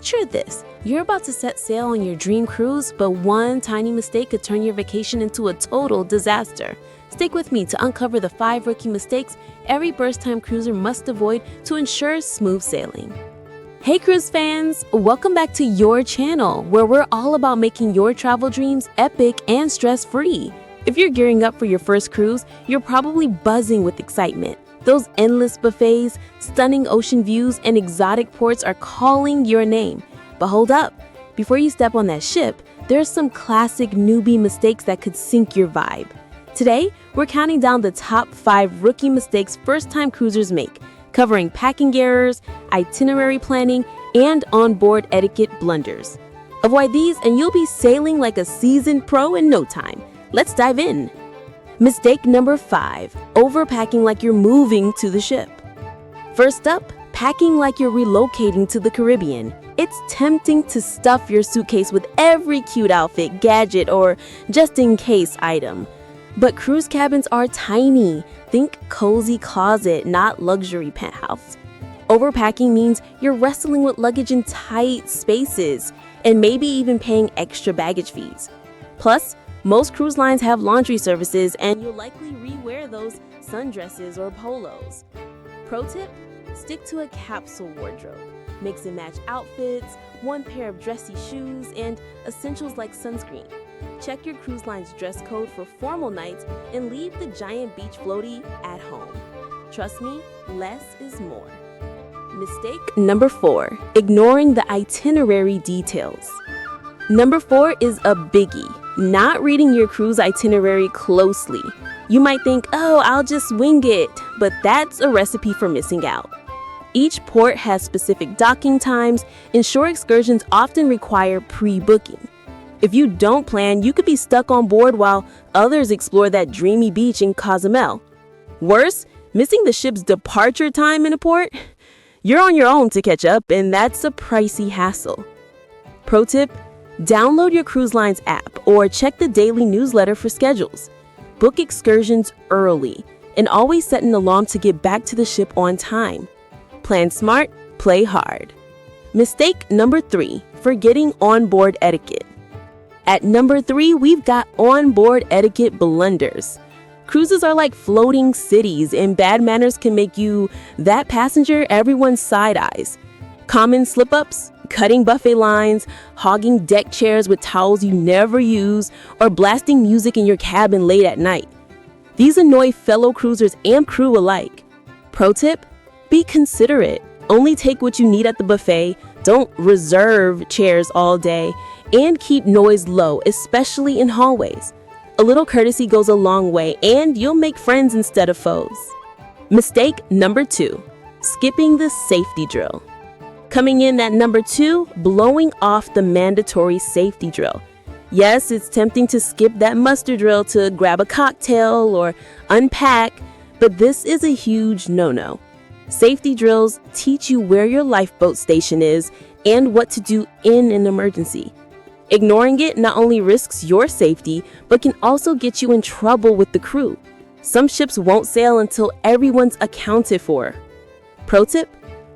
Picture this. You're about to set sail on your dream cruise, but one tiny mistake could turn your vacation into a total disaster. Stick with me to uncover the 5 rookie mistakes every first-time cruiser must avoid to ensure smooth sailing. Hey cruise fans! Welcome back to your channel, where we're all about making your travel dreams epic and stress-free. If you're gearing up for your first cruise, you're probably buzzing with excitement. Those endless buffets, stunning ocean views, and exotic ports are calling your name. But hold up, before you step on that ship, there's some classic newbie mistakes that could sink your vibe. Today, we're counting down the top 5 rookie mistakes first-time cruisers make, covering packing errors, itinerary planning, and onboard etiquette blunders. Avoid these and you'll be sailing like a seasoned pro in no time. Let's dive in. Mistake number 5, overpacking like you're moving to the ship. First up, packing like you're relocating to the Caribbean. It's tempting to stuff your suitcase with every cute outfit, gadget, or just-in-case item. But cruise cabins are tiny. Think cozy closet, not luxury penthouse. Overpacking means you're wrestling with luggage in tight spaces, and maybe even paying extra baggage fees. Plus, most cruise lines have laundry services, and you'll likely re-wear those sundresses or polos. Pro tip, stick to a capsule wardrobe. Mix and match outfits, one pair of dressy shoes, and essentials like sunscreen. Check your cruise line's dress code for formal nights and leave the giant beach floaty at home. Trust me, less is more. Mistake number 4, ignoring the itinerary details. Number 4 is a biggie, not reading your cruise itinerary closely. You might think, oh, I'll just wing it, but that's a recipe for missing out. Each port has specific docking times, and shore excursions often require pre-booking. If you don't plan, you could be stuck on board while others explore that dreamy beach in Cozumel. Worse, missing the ship's departure time in a port? You're on your own to catch up, and that's a pricey hassle. Pro tip, download your cruise line's app or check the daily newsletter for schedules. Book excursions early, and always set an alarm to get back to the ship on time. Plan smart, play hard. Mistake number 3, forgetting onboard etiquette. At number 3, we've got onboard etiquette blunders. Cruises are like floating cities, and bad manners can make you that passenger everyone's side eyes. Common slip-ups, cutting buffet lines, hogging deck chairs with towels you never use, or blasting music in your cabin late at night. These annoy fellow cruisers and crew alike. Pro tip, be considerate. Only take what you need at the buffet, don't reserve chairs all day, and keep noise low, especially in hallways. A little courtesy goes a long way, and you'll make friends instead of foes. Mistake number 2, skipping the safety drill. Coming in at number 2, blowing off the mandatory safety drill. Yes, it's tempting to skip that muster drill to grab a cocktail or unpack, but this is a huge no-no. Safety drills teach you where your lifeboat station is and what to do in an emergency. Ignoring it not only risks your safety, but can also get you in trouble with the crew. Some ships won't sail until everyone's accounted for. Pro tip,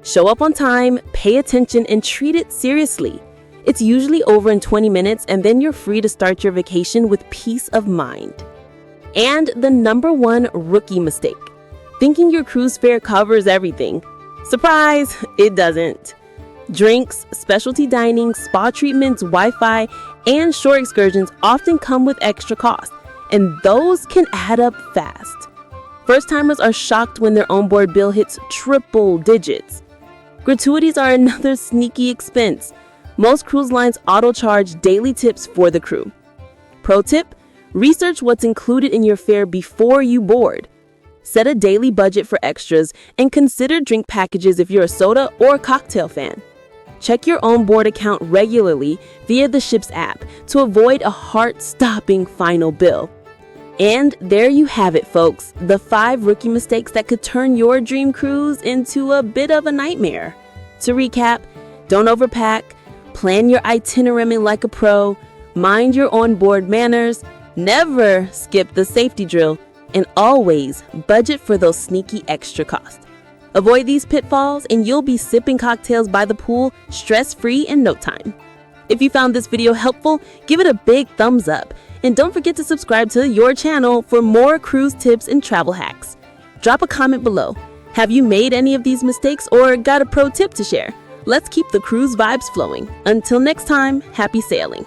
show up on time, pay attention, and treat it seriously. It's usually over in 20 minutes, and then you're free to start your vacation with peace of mind. And the number 1 rookie mistake, thinking your cruise fare covers everything. Surprise, it doesn't. Drinks, specialty dining, spa treatments, Wi-Fi, and shore excursions often come with extra costs, and those can add up fast. First-timers are shocked when their onboard bill hits triple digits. Gratuities are another sneaky expense. Most cruise lines auto-charge daily tips for the crew. Pro tip, research what's included in your fare before you board. Set a daily budget for extras and consider drink packages if you're a soda or cocktail fan. Check your onboard account regularly via the ship's app to avoid a heart-stopping final bill. And there you have it, folks, the 5 rookie mistakes that could turn your dream cruise into a bit of a nightmare. To recap, don't overpack, plan your itinerary like a pro, mind your onboard manners, never skip the safety drill, and always budget for those sneaky extra costs. Avoid these pitfalls and you'll be sipping cocktails by the pool stress-free in no time. If you found this video helpful, give it a big thumbs up. And don't forget to subscribe to your channel for more cruise tips and travel hacks. Drop a comment below. Have you made any of these mistakes or got a pro tip to share? Let's keep the cruise vibes flowing. Until next time, happy sailing.